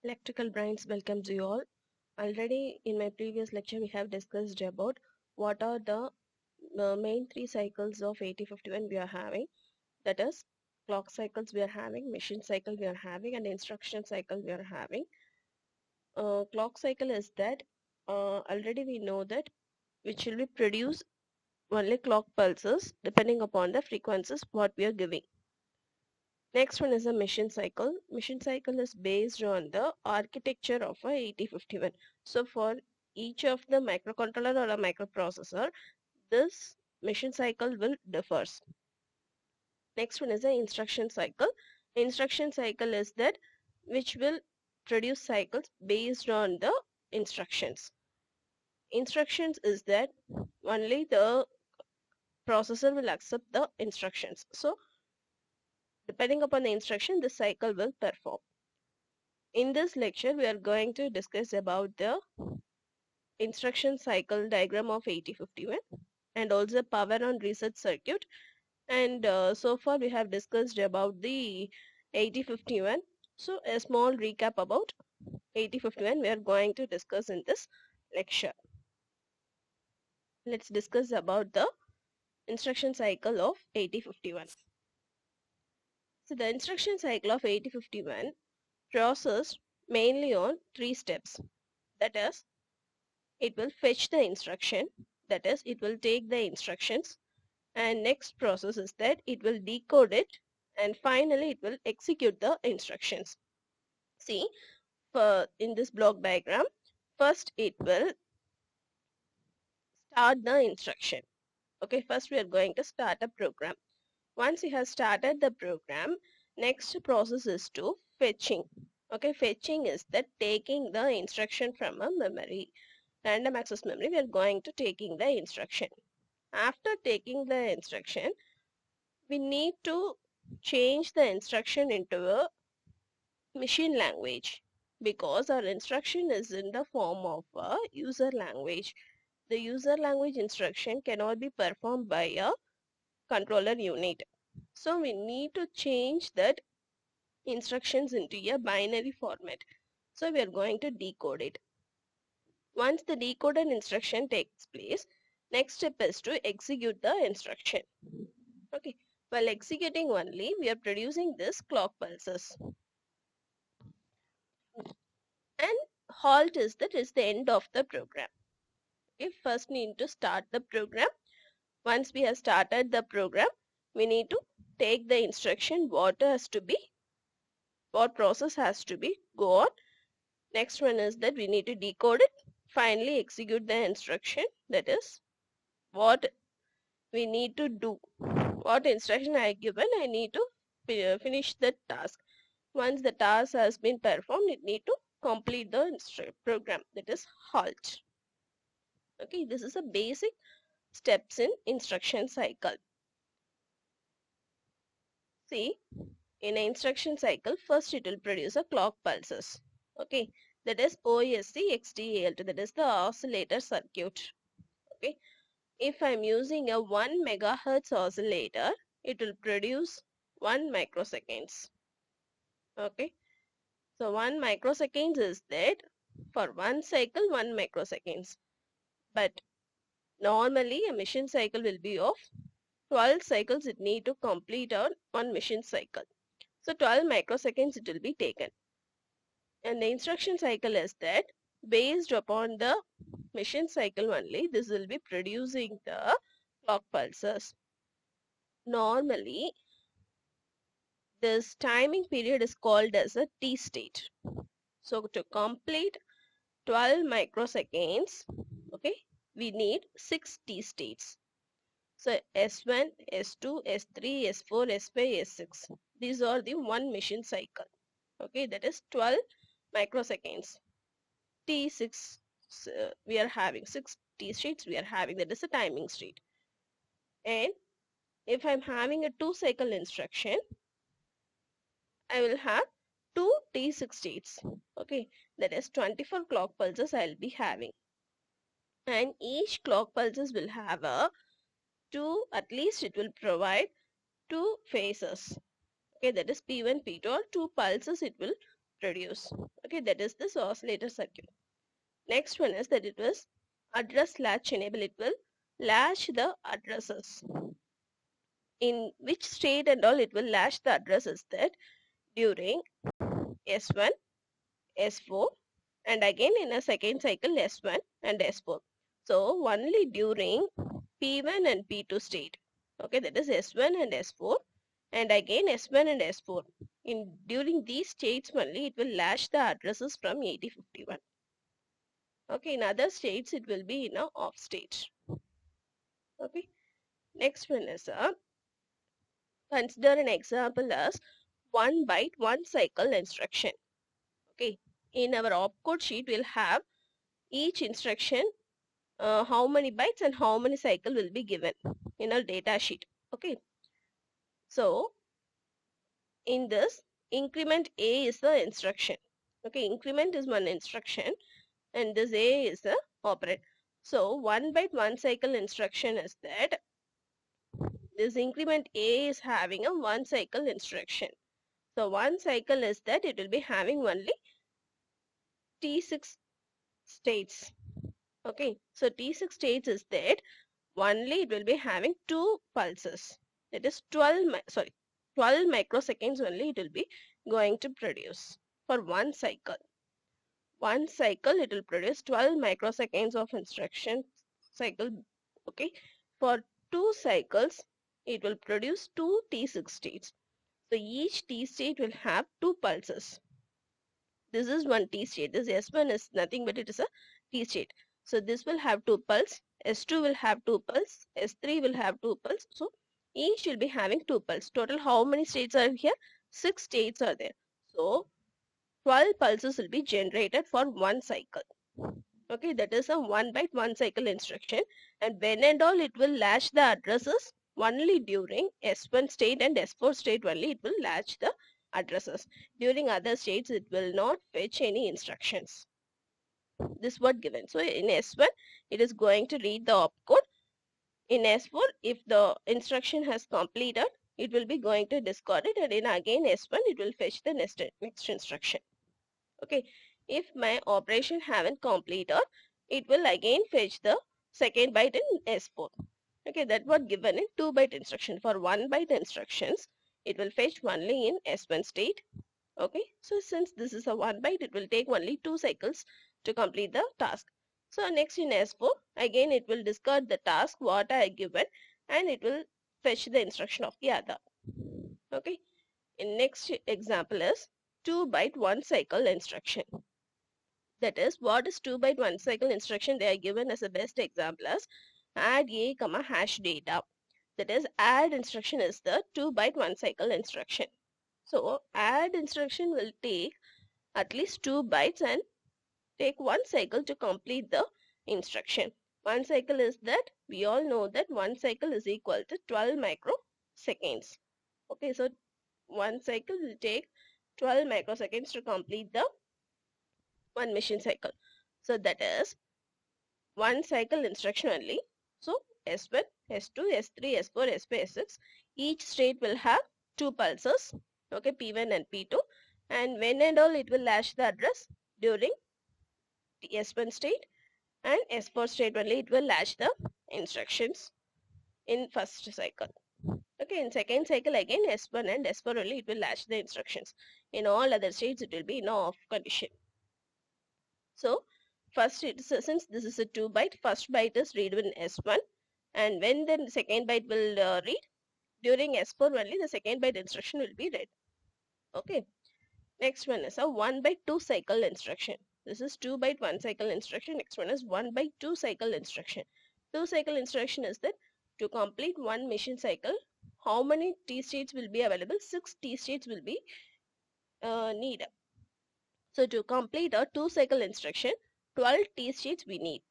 Electrical Brains welcomes you all. Already in my previous lecture, we have discussed about what are the main three cycles of 8051 we are having. That is, clock cycles we are having, machine cycle we are having, and instruction cycle we are having. Clock cycle is that already we know that which will be produce only clock pulses depending upon the frequencies what we are giving. Next one is a mission cycle. Mission cycle is based on the architecture of a 8051. So for each of the microcontroller or a microprocessor, this mission cycle will differs. Next one is the instruction cycle. Instruction cycle is that which will produce cycles based on the instructions. Instructions is that only the processor will accept the instructions. So depending upon the instruction, the cycle will perform. In this lecture, we are going to discuss about the instruction cycle diagram of 8051 and also power on reset circuit. And so far we have discussed about the 8051. So a small recap about 8051 we are going to discuss in this lecture. Let's discuss about the instruction cycle of 8051. So the instruction cycle of 8051 processed mainly on three steps. That is, it will fetch the instruction, that is it will take the instructions, and next process is that it will decode it, and finally it will execute the instructions. See, in this block diagram, first it will start the instruction. Okay, first we are going to start a program. Once you have started the program, next process is to fetching. Okay, fetching is that taking the instruction from a memory, random access memory. We are going to taking the instruction. After taking the instruction, we need to change the instruction into a machine language, because our instruction is in the form of a user language. The user language instruction cannot be performed by a controller unit. So we need to change that instructions into a binary format. So we are going to decode it. Once the decoded instruction takes place, next step is to execute the instruction. Okay, while executing only, we are producing this clock pulses. And halt is that is the end of the program. Okay, first need to start the program. Once we have started the program, we need to take the instruction what process has to be go on. Next one is that we need to decode it. Finally execute the instruction, that is what we need to do. What instruction I given, I need to finish the task. Once the task has been performed, it need to complete the program, that is halt. Okay, this is a basic steps in instruction cycle. See, in an instruction cycle, first it will produce a clock pulses. Okay, that is OSC XTAL2, that is the oscillator circuit. Okay, if I'm using a 1 megahertz oscillator, it will produce 1 microseconds. Okay, so 1 microseconds is that for one cycle 1 microseconds, but normally a machine cycle will be of 12 cycles it need to complete on one machine cycle. So 12 microseconds it will be taken. And the instruction cycle is that based upon the machine cycle only, this will be producing the clock pulses. Normally, this timing period is called as a T state. So to complete 12 microseconds, okay, we need 6 T states. So S1, S2, S3, S4, S5, S6. These are the one machine cycle. Okay, that is 12 microseconds. T6, we are having 6 T states we are having. That is a timing state. And if I'm having a 2 cycle instruction, I will have 2 T6 states. Okay, that is 24 clock pulses I'll be having. And each clock pulses will have a two, at least it will provide 2 phases. Okay, that is P1, P2 or 2 pulses it will produce. Okay, that is this oscillator circuit. Next one is that it was address latch enable. It will latch the addresses. In which state and all it will latch the addresses that during S1, S4 and again in a second cycle S1 and S4. So only during P1 and P2 state. Okay, that is S1 and S4 and again S1 and S4. During these states only it will latch the addresses from 8051. Okay, in other states it will be in a off state. Okay, next one is consider an example as 1 byte 1 cycle instruction. Okay, in our opcode sheet we'll have each instruction how many bytes and how many cycle will be given in our data sheet. Okay, so in this increment A is the instruction. Okay, increment is one instruction and this A is the operand. So 1 byte 1 cycle instruction is that this increment A is having a 1 cycle instruction. So 1 cycle is that it will be having only T6 states. Okay, so T6 states is that only it will be having 2 pulses. That is 12 microseconds only it will be going to produce for 1 cycle. 1 cycle it will produce 12 microseconds of instruction cycle. Okay, for 2 cycles it will produce 2 T6 states. So each T state will have 2 pulses. This is one T state. This S1 is nothing but it is a T state. So this will have 2 pulses. S2 will have 2 pulses. S3 will have 2 pulses. So each will be having 2 pulses. Total how many states are here? 6 states are there. So 12 pulses will be generated for 1 cycle. Okay, that is a 1 byte 1 cycle instruction. And when and all it will latch the addresses only during S1 state and S4 state only it will latch the addresses. During other states it will not fetch any instructions. This what given. So in S1 it is going to read the opcode. In S4 if the instruction has completed it will be going to discard it, and in again S1 it will fetch the next instruction. Okay, if my operation haven't completed it will again fetch the second byte in S4. Okay, that what given in 2 byte instruction. For 1 byte instructions it will fetch only in S1 state. Okay, so since this is a 1 byte it will take only 2 cycles to complete the task. So next in S4 again it will discard the task what I given and it will fetch the instruction of the other. Okay, in next example is 2 byte 1 cycle instruction. That is, what is 2 byte 1 cycle instruction? They are given as a best example as add a comma hash data. That is, add instruction is the 2 byte 1 cycle instruction. So add instruction will take at least 2 bytes and take 1 cycle to complete the instruction. 1 cycle is that we all know that 1 cycle is equal to 12 microseconds. Okay, so 1 cycle will take 12 microseconds to complete the 1 machine cycle. So that is 1 cycle instruction only. So S1, S2, S3, S4, S5, S6 each state will have 2 pulses. Okay, P1 and P2, and when and all it will latch the address during the S1 state, and S4 state only it will latch the instructions in first cycle. Okay, in second cycle again S1 and S4 only it will latch the instructions. In all other states it will be in off condition. So first since this is a 2 byte, first byte is read in S1, and when the second byte will read during S4 only the second byte instruction will be read. Okay, next one is a 1 byte 2 cycle instruction. This is 2 byte 1 cycle instruction. Next one is 1 byte 2 cycle instruction. 2 cycle instruction is that to complete 1 machine cycle, how many T states will be available? 6 T states will be needed. So to complete a 2 cycle instruction, 12 T states we need.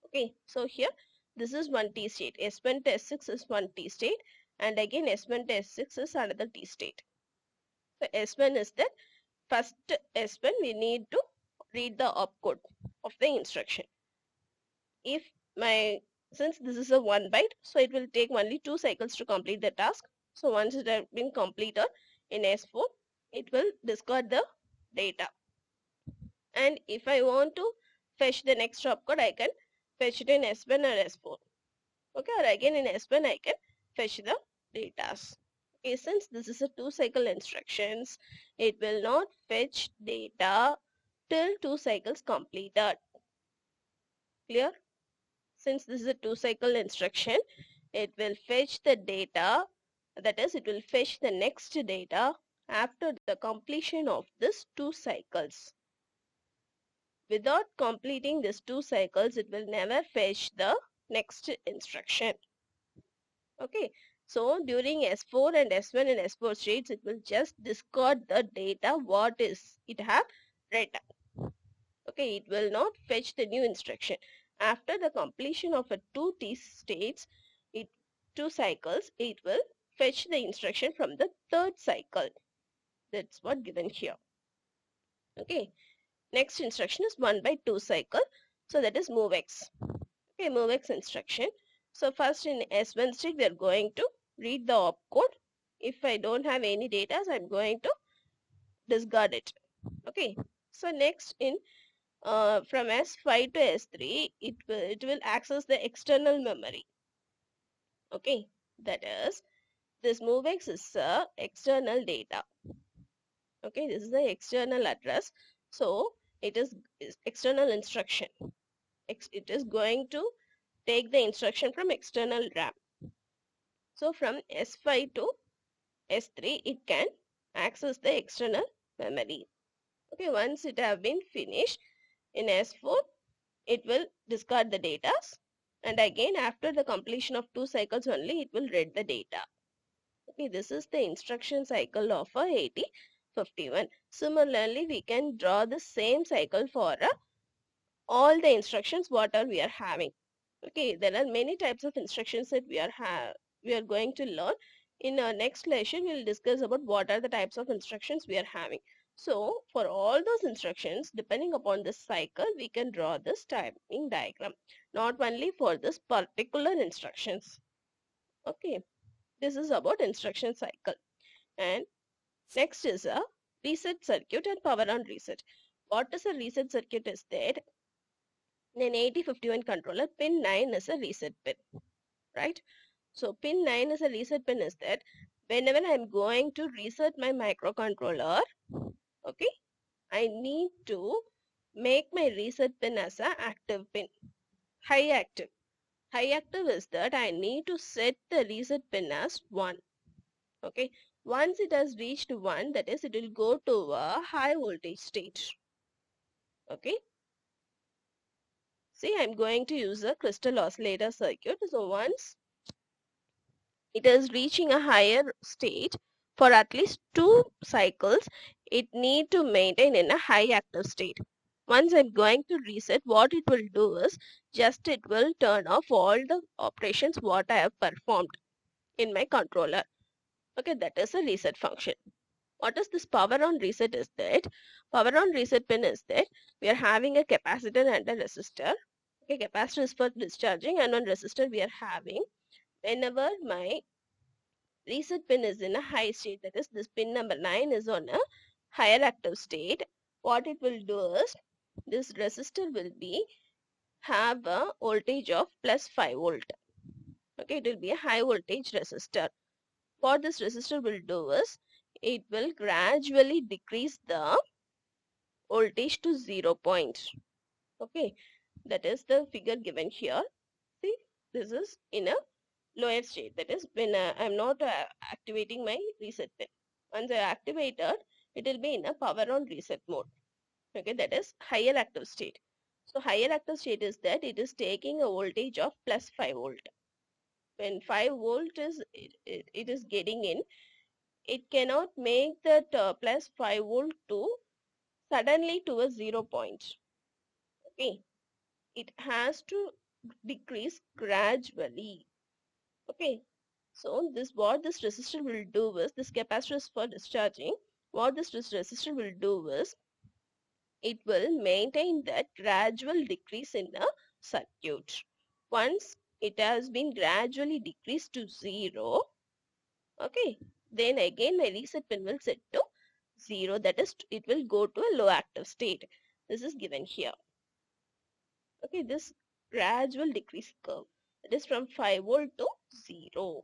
Okay, so here this is 1 T state. S1 to S6 is 1 T state, and again S1 to S6 is another T state. So S1 is that first S1 we need to read the opcode of the instruction. Since this is a 1 byte, so it will take only 2 cycles to complete the task. So once it has been completed in S4, it will discard the data. And if I want to fetch the next opcode, I can fetch it in S1 or S4. Okay, or again in S1 I can fetch the data. Okay, since this is a 2-cycle instructions, it will not fetch data till 2 cycles completed. Clear? Since this is a 2-cycle instruction, it will fetch the data, that is, it will fetch the next data after the completion of this 2 cycles. Without completing these 2 cycles, it will never fetch the next instruction. Okay, so during S4 and S1 and S4 states, it will just discard the data what is it have written. Okay, it will not fetch the new instruction. After the completion of a 2 states, 2 cycles, it will fetch the instruction from the 3rd cycle. That's what given here. Okay, next instruction is 1/2 cycle. So that is MOVX. Okay, MOVX instruction. So first in S1 state, we are going to read the opcode. If I don't have any data, I'm going to discard it. Okay, so next in from S5 to S3, it will access the external memory. Okay, that is, this MOVX is external data. Okay, this is the external address. So it is external instruction. It is going to take the instruction from external RAM. So from S5 to S3, it can access the external memory. Okay, once it have been finished in S4, it will discard the data, and again after the completion of 2 cycles only, it will read the data. Okay, this is the instruction cycle of a 8051. Similarly, we can draw the same cycle for all the instructions what are we are having. Okay, there are many types of instructions that we are going to learn. In our next lesson, we'll discuss about what are the types of instructions we are having. So for all those instructions, depending upon this cycle, we can draw this timing diagram. Not only for this particular instructions. Okay, this is about instruction cycle. And next is a reset circuit and power on reset. What is a reset circuit is that in an 8051 controller, pin 9 is a reset pin, right? So pin 9 is a reset pin is that whenever I'm going to reset my microcontroller, okay, I need to make my reset pin as a active pin, high active. High active is that I need to set the reset pin as 1. Okay, once it has reached 1, that is, it will go to a high voltage state. Okay, see, I'm going to use a crystal oscillator circuit. So once it is reaching a higher state, for at least 2 cycles, it need to maintain in a high active state. Once I'm going to reset, what it will do is just it will turn off all the operations what I have performed in my controller. Okay, that is a reset function. What is this power on reset is that? Power on reset pin is that we are having a capacitor and a resistor. Okay, capacitor is for discharging, and on resistor we are having, whenever my reset pin is in a high state, that is, this pin number 9 is on a higher active state, what it will do is this resistor will be have a voltage of plus 5 volt. Okay, it will be a high voltage resistor. What this resistor will do is it will gradually decrease the voltage to 0 point. Okay, that is the figure given here. See, this is in a lower state, that is when I'm not activating my reset pin. Once I activated, it will be in a power on reset mode. Okay, that is higher active state. So higher active state is that it is taking a voltage of plus 5 volt. When 5 volt is it is getting in, it cannot make that plus 5 volt to suddenly to a 0 point. Okay, it has to decrease gradually. Okay, so what this resistor will do is, this capacitor is for discharging. What this resistor will do is it will maintain that gradual decrease in the circuit. Once it has been gradually decreased to 0, okay, then again my reset pin will set to 0, that is, it will go to a low active state. This is given here. Okay, this gradual decrease curve, that is from 5 volt to 0.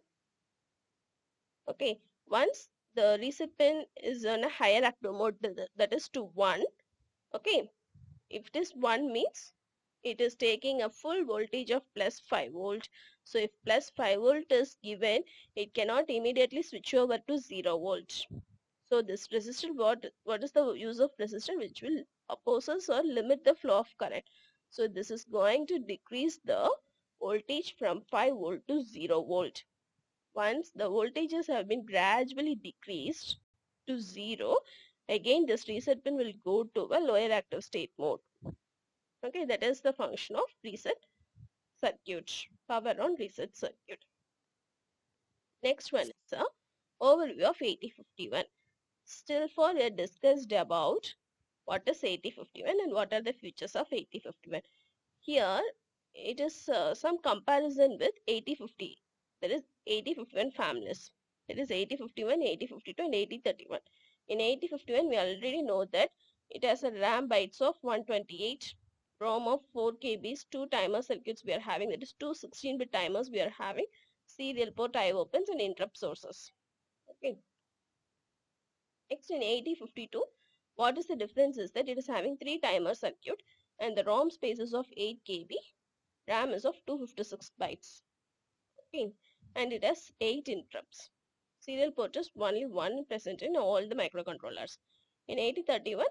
Okay, once the reset pin is on a higher active mode, that is to 1. Okay, if it is 1 means it is taking a full voltage of plus 5 volt. So if plus 5 volt is given, it cannot immediately switch over to 0 volt. So this resistor, what is the use of resistor? Which will opposes or limit the flow of current. So this is going to decrease the voltage from 5 volt to 0 volt. Once the voltages have been gradually decreased to 0, again this reset pin will go to a lower active state mode. Okay, that is the function of reset circuit, power on reset circuit. Next one is a overview of 8051. Still for we discussed about what is 8051 and what are the features of 8051. Here it is some comparison with 8050. There is 8051 families. It is 8051, 8052 and 8031. In 8051 we already know that it has a RAM bytes of 128, ROM of 4 KBs, 2 timer circuits we are having, that is 2 16-bit timers we are having, serial port IO opens and interrupt sources. Okay. Next in 8052, what is the difference is that it is having 3 timer circuit and the ROM space is of 8 KB, RAM is of 256 bytes. Okay. And it has 8 interrupts. Serial port is only one present in all the microcontrollers. In 8031,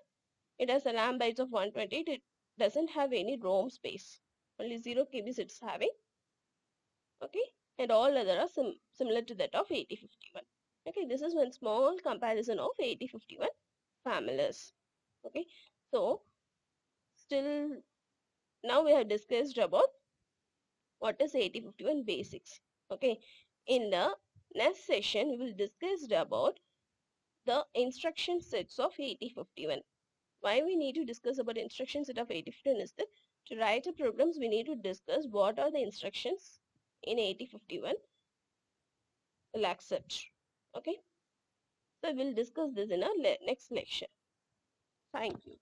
it has a RAM bytes of 128. It doesn't have any ROM space. Only 0 KBs it's having. Okay. And all other are similar to that of 8051. Okay. This is one small comparison of 8051 families. Okay. So, still now we have discussed about what is 8051 basics. Okay. In the next session, we will discuss about the instruction sets of 8051. Why we need to discuss about instruction set of 8051 is that to write a programs, we need to discuss what are the instructions in 8051 will accept. Okay. So we'll discuss this in our next lecture. Thank you.